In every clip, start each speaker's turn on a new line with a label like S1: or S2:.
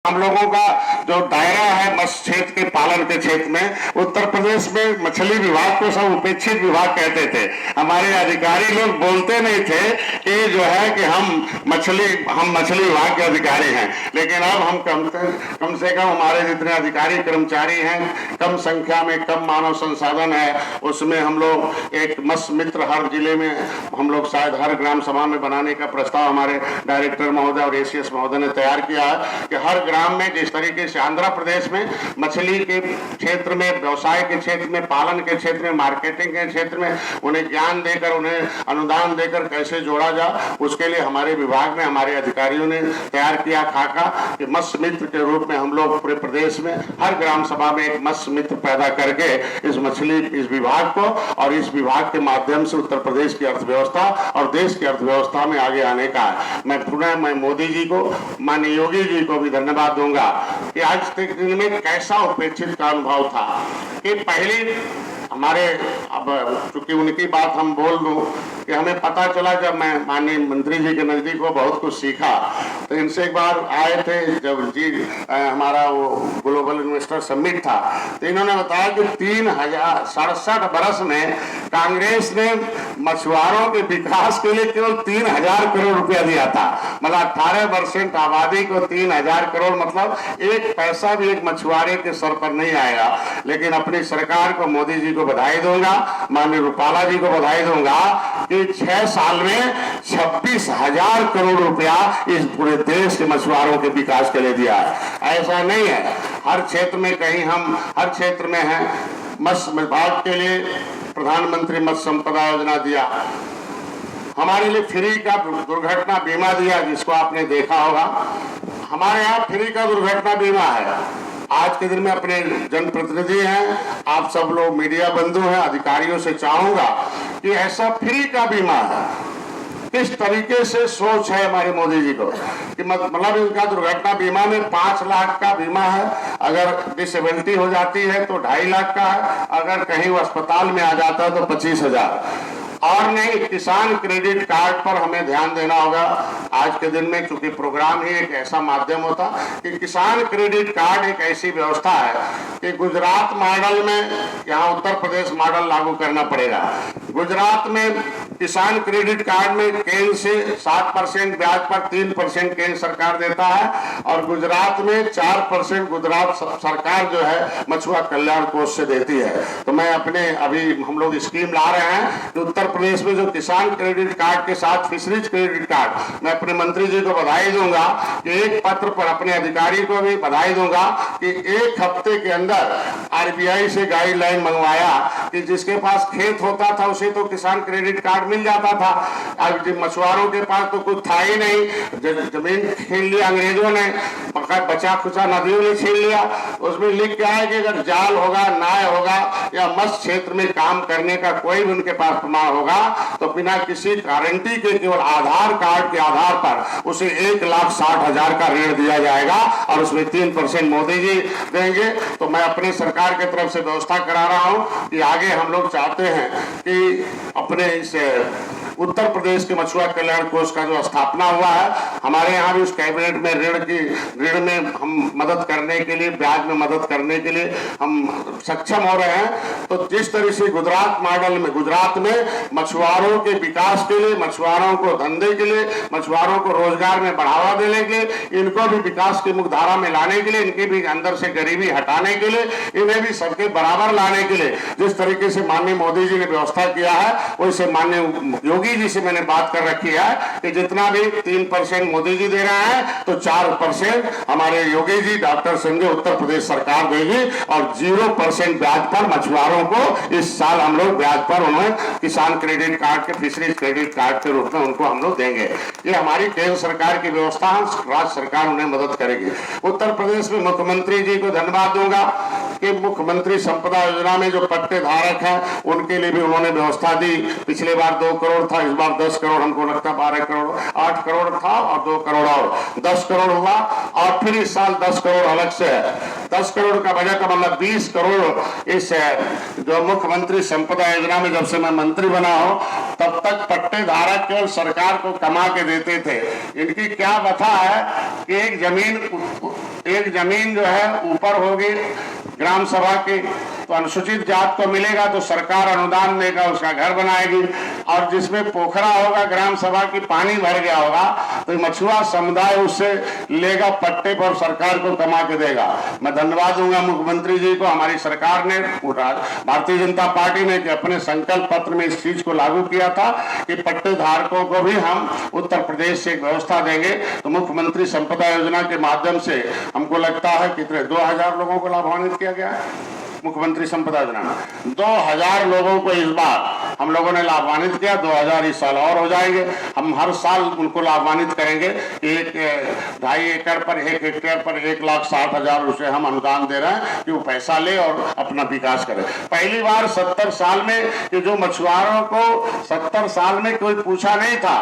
S1: हम लोगों का जो दायरा है मत्स्य क्षेत्र के पालन के क्षेत्र में, उत्तर प्रदेश में मछली विभाग को सब उपेक्षित विभाग कहते थे। हमारे अधिकारी लोग बोलते नहीं थे कि जो है कि हम मछली विभाग के अधिकारी हैं, लेकिन अब हम कम से कम हमारे जितने अधिकारी कर्मचारी हैं, कम संख्या में कम मानव संसाधन है, उसमें हम लोग एक मत्स्य मित्र हर जिले में हम लोग शायद हर ग्राम सभा में बनाने का प्रस्ताव हमारे डायरेक्टर महोदय और एसीएस महोदय ने तैयार किया है कि हर ग्राम में जिस तरीके से आंध्र प्रदेश में मछली के क्षेत्र में, व्यवसाय के क्षेत्र में, पालन के क्षेत्र में, मार्केटिंग के क्षेत्र में उन्हें ज्ञान देकर, उन्हें अनुदान देकर कैसे जोड़ा जा, उसके लिए हमारे विभाग में हमारे अधिकारियों ने तैयार किया खाका कि मत्स्य मित्र के रूप में हम लोग पूरे प्रदेश में हर ग्राम सभा में एक मत्स्य मित्र पैदा करके इस विभाग को और इस विभाग के माध्यम से उत्तर प्रदेश की अर्थव्यवस्था और देश की अर्थव्यवस्था में आगे आने का है। मैं मोदी जी को, माननीय योगी जी को भी धन्यवाद दूंगा कि आज तक दिन में कैसा उपेक्षित का अनुभव था कि पहले हमारे, अब चूंकि उनकी बात हम बोल दूं कि हमें पता चला जब मैं माननीय मंत्री जी के नजदीक वो बहुत कुछ सीखा, तो इनसे एक बार आए थे जब जी हमारा वो ग्लोबल इन्वेस्टर समिट था, तो इन्होंने बताया कि 3,067 बरस में कांग्रेस ने मछुआरों के विकास के लिए केवल 3,000 करोड़ रुपया दिया था। मतलब 18% आबादी को 3,000 करोड़, मतलब एक पैसा भी एक मछुआरे के सर पर नहीं आएगा। लेकिन अपनी सरकार को, मोदी जी को बधाई दूंगा, माननीय रूपाला जी को बधाई दूंगा कि 6 साल में 26,000 करोड़ रुपया इस पूरे देश के मछुआरों के विकास के लिए दिया है। ऐसा नहीं है, हर क्षेत्र में कहीं हम हर क्षेत्र में हैं। मत्स्य विभाग के लिए प्रधानमंत्री मत्स्य संपदा योजना दिया, हमारे लिए फ्री का दुर्घटना बीमा दिया, जिसको आपने देखा होगा। हमारे यहाँ फ्री का दुर्घटना बीमा है। आज के दिन में अपने जनप्रतिनिधि हैं, आप सब लोग मीडिया बंधु हैं, अधिकारियों से चाहूंगा कि ऐसा फ्री का बीमा है। किस तरीके से सोच है हमारे मोदी जी को कि मतलब इनका दुर्घटना बीमा में 5 लाख का बीमा है, अगर डिसेबिलिटी हो जाती है तो 2.5 लाख का है, अगर कहीं वो अस्पताल में आ जाता है तो 25,000। और नहीं, किसान क्रेडिट कार्ड पर हमें ध्यान देना होगा। आज के दिन में चूंकि प्रोग्राम ही एक ऐसा माध्यम होता कि किसान क्रेडिट कार्ड एक ऐसी व्यवस्था है कि गुजरात मॉडल में यहाँ उत्तर प्रदेश मॉडल लागू करना पड़ेगा। गुजरात में किसान क्रेडिट कार्ड में केंद्र से 7% ब्याज पर 3% केंद्र सरकार देता है, और गुजरात में 4% गुजरात सरकार जो है मछुआ कल्याण कोष से देती है। तो मैं अपने अभी हम लोग स्कीम ला रहे हैं कि उत्तर प्रदेश में जो किसान क्रेडिट कार्ड के साथ फिशरीज क्रेडिट कार्ड, मैं अपने मंत्री जी को बधाई दूंगा कि एक पत्र पर अपने अधिकारी को भी बधाई दूंगा कि 1 हफ्ते के अंदर आरबीआई से गाइडलाइन मंगवाया कि जिसके पास खेत होता था उसे तो किसान क्रेडिट कार्ड मिल जाता था। अब मछुआरों के पास तो कुछ था ही नहीं, जमीन छीन लिया अंग्रेजों ने, बचा खुचा नदियों ने छीन लिया। उसमें लिख के आया कि अगर जाल होगा, नाय होगा या मत्स्य क्षेत्र में काम करने का कोई भी उनके पास प्रमाण होगा तो बिना किसी गारंटी के केवल आधार कार्ड के आधार पर उसे 1,60,000 का ऋण दिया जाएगा और उसमें 3% मोदी जी देंगे। तो मैं अपनी सरकार की तरफ से व्यवस्था करा रहा हूं कि आगे हम लोग चाहते हैं कि अपने इस उत्तर प्रदेश के मछुआ कल्याण कोष का जो स्थापना हुआ है, हमारे यहाँ भी उस कैबिनेट में ऋण में हम मदद करने के लिए, ब्याज में मदद करने के लिए हम सक्षम हो रहे हैं। तो जिस तरह से गुजरात मॉडल में, गुजरात में मछुआरों के विकास के लिए, मछुआरों को धंधे के लिए, मछुआरों को रोजगार में बढ़ावा देने के लिए, इनको भी विकास की मुख्यधारा में लाने के लिए, इनके भी अंदर से गरीबी हटाने के लिए, इन्हें भी सबके बराबर लाने के लिए जिस तरीके से माननीय मोदी जी ने व्यवस्था किया है, वैसे माननीय योगी जी से मैंने बात कर रखी है कि जितना भी 3% मोदी जी दे रहे हैं तो 4% हमारे योगी जी, डॉक्टर संजय, उत्तर प्रदेश सरकार देगी और 0% ब्याज पर मछुआरों को इस साल हम लोग ब्याज पर उन्हें किसान क्रेडिट कार्ड के, फिशरीज क्रेडिट कार्ड के रूप में उनको हम लोग देंगे। ये हमारी केंद्र सरकार की व्यवस्था है, राज्य सरकार उन्हें मदद करेगी। उत्तर प्रदेश में मुख्यमंत्री जी को धन्यवाद दूंगा कि मुख्यमंत्री संपदा योजना में जो पट्टे धारक हैं उनके लिए भी उन्होंने व्यवस्था दी। पिछले बार 2 करोड़ था, इस बार 10 करोड़, हमको लगता 12 करोड़, 8 करोड़ था और 2 करोड़ और 10 करोड़ हुआ, और फिर इस साल 10 करोड़ अलग से है। 10 करोड़ का बजट का मतलब 20 करोड़ इस जो मुख्यमंत्री संपदा योजना में जब से मैं मंत्री बना हूं तब तक पट्टे धारक केवल सरकार को कमा के देते थे। इनकी क्या व्यथा है कि एक जमीन एक जमीन जो है ऊपर होगी ग्राम सभा की, तो अनुसूचित जात को मिलेगा तो सरकार अनुदान देगा, उसका घर बनाएगी। और जिसमें पोखरा होगा ग्राम सभा की, पानी भर गया होगा, तो मछुआ समुदाय उससे लेगा पट्टे पर, सरकार को कमा के देगा। मैं धन्यवाद दूंगा मुख्यमंत्री जी को, हमारी सरकार ने, भारतीय जनता पार्टी ने कि अपने संकल्प पत्र में इस चीज को लागू किया था कि पट्टे धारकों को भी हम उत्तर प्रदेश से एक व्यवस्था देंगे। तो मुख्यमंत्री संपदा योजना के माध्यम से हमको लगता है कितने 2000 लोगों को लाभान्वित किया गया है। मुख्यमंत्री संपदा योजना में 2000 लोगों को इस बार हम लोगों ने लाभान्वित किया। 2000 इस साल और हो जाएंगे। हम हर साल उनको लाभान्वित करेंगे। 1.5 एकड़ पर 1 हेक्टेयर पर 1,60,000 उसे हम अनुदान दे रहे हैं कि वो पैसा ले और अपना विकास करे। पहली बार 70 साल में कि जो मछुआरों को 70 साल में कोई पूछा नहीं था,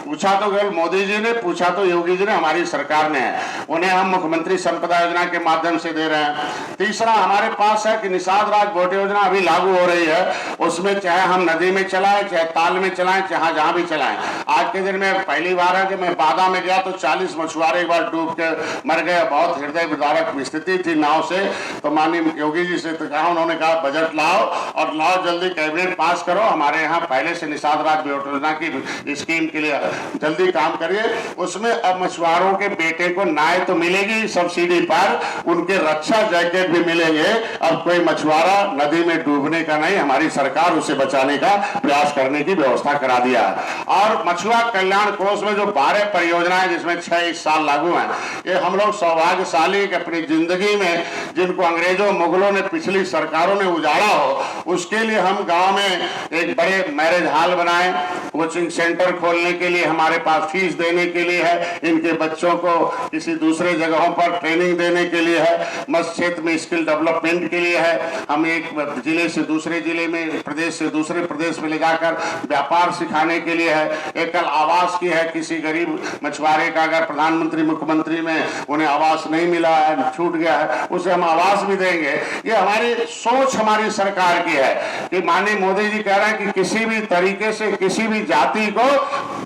S1: पूछा तो केवल मोदी जी ने, पूछा तो योगी जी ने, हमारी सरकार ने है, उन्हें हम मुख्यमंत्री संपदा योजना के माध्यम से दे रहे हैं। तीसरा हमारे पास है कि निषाद राज बोट योजना अभी लागू हो रही है। उसमें चाहे हम नदी में चलाएं, चाहे ताल में चलाएं, चाहे जहां भी चलाएं। आज के दिन में पहली बार है कि मैं बादा में गया तो 40 मछुआरे एक बार डूब के मर गए। बहुत हृदय विदारक स्थिति थी नाव से। तो माननीय योगी जी से तो कहा, उन्होंने कहा बजट लाओ और लाओ जल्दी, कैबिनेट पास करो। हमारे यहाँ पहले से निषाद राज बोट योजना की स्कीम के लिए जल्दी काम करिए। उसमें अब मछुआरों के बेटे को नाव तो मिलेगी सब्सिडी पर, उनके रक्षा जैकेट भी मिलेंगे। अब कोई मछुआरा नदी में डूबने का नहीं, हमारी सरकार उसे बचाने का प्रयास करने की व्यवस्था करा दिया है। और मछुआ कल्याण कोष में जो 12 परियोजनाएं जिसमें 6 इस साल लागू हैं, ये हम लोग सौभाग्यशाली कि अपनी जिंदगी में जिनको अंग्रेजों मुगलों ने, पिछली सरकारों ने उजाड़ा हो, उसके लिए हम गांव में एक बड़े मैरिज हॉल बनाए, कोचिंग सेंटर खोलने के लिए हमारे पास फीस देने के लिए है, इनके बच्चों को किसी दूसरे जगहों पर ट्रेनिंग देने के लिए है, मत्स्य क्षेत्र में स्किल डेवलपमेंट के लिए है। हम एक जिले से दूसरे जिले में, प्रदेश से दूसरे प्रदेश में ले जाकर व्यापार सिखाने के लिए है। एकल आवास की है, किसी गरीब मछुआरे का अगर प्रधानमंत्री मुख्यमंत्री में उन्हें आवास नहीं मिला है, छूट गया है, उसे हम आवास भी देंगे। ये हमारी सोच हमारी सरकार की है कि माननीय मोदी जी कह रहे हैं कि किसी भी तरीके से किसी भी जाति को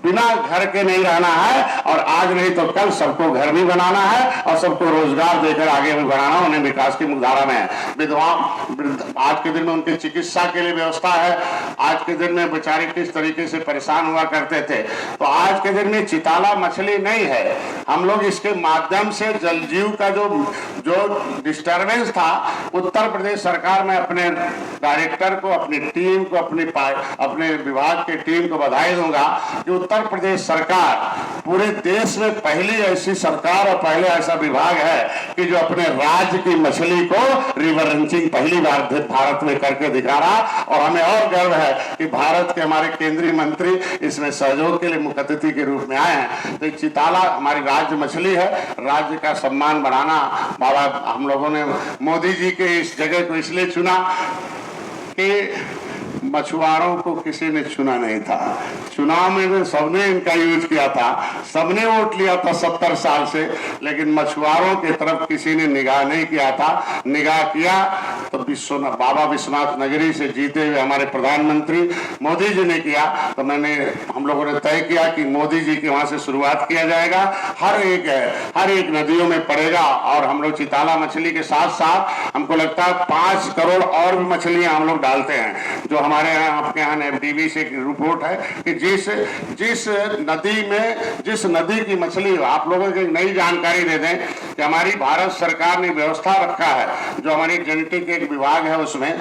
S1: बिना घर के नहीं रहना है, और आज नहीं तो कल सबको घर भी बनाना है और सबको रोजगार देकर आगे भी बढ़ाना, उन्हें विकास की मुख्यधारा में है। विधवा आज के दिन में उनकी चिकित्सा के लिए व्यवस्था है। आज के दिन में बेचारे किस तरीके से परेशान हुआ करते थे, तो आज के दिन में चिताला मछली नहीं है। हम लोग इसके माध्यम से जल जीव का जो डिस्टर्बेंस था, उत्तर प्रदेश सरकार में अपने डायरेक्टर को, अपनी टीम को, अपने विभाग की टीम को बधाई दूंगा कि उत्तर प्रदेश सरकार पूरे देश में पहली ऐसी सरकार और पहले ऐसा विभाग है कि जो अपने राज्य की मछली को रिवर रंचिंग पहली बार भारत में करके दिखा रहा। और हमें और गर्व है कि भारत के हमारे केंद्रीय मंत्री इसमें सहयोग के लिए मुख्य अतिथि के रूप में आए हैं। तो चिताला हमारी राज्य मछली है। राज्य का सम्मान बढ़ाना, बाबा हम लोगों ने मोदी जी के इस जगह को इसलिए चुना कि मछुआरों को किसी ने चुना नहीं था। चुनाव में सबने इनका यूज किया था, सबने वोट लिया था 70 साल से, लेकिन मछुआरों की तरफ किसी ने निगाह नहीं किया था। निगाह किया तो बाबा विश्वनाथ नगरी से जीते हुए हमारे प्रधानमंत्री मोदी जी ने किया। तो हम लोगों ने तय किया कि मोदी जी के वहां से शुरुआत किया जाएगा। हर एक नदियों में पड़ेगा। और हम लोग चिताला मछली के साथ साथ हमको लगता है 5 करोड़ और भी मछलियां हम लोग डालते हैं। जो हमारे यहाँ, आपके यहाँ एफडीबी से एक रिपोर्ट है कि जिस नदी की मछली, आप लोगों को एक नई जानकारी दे दें कि हमारी भारत सरकार ने व्यवस्था रखा है, जो हमारी जेनेटिक एक विभाग है उसमें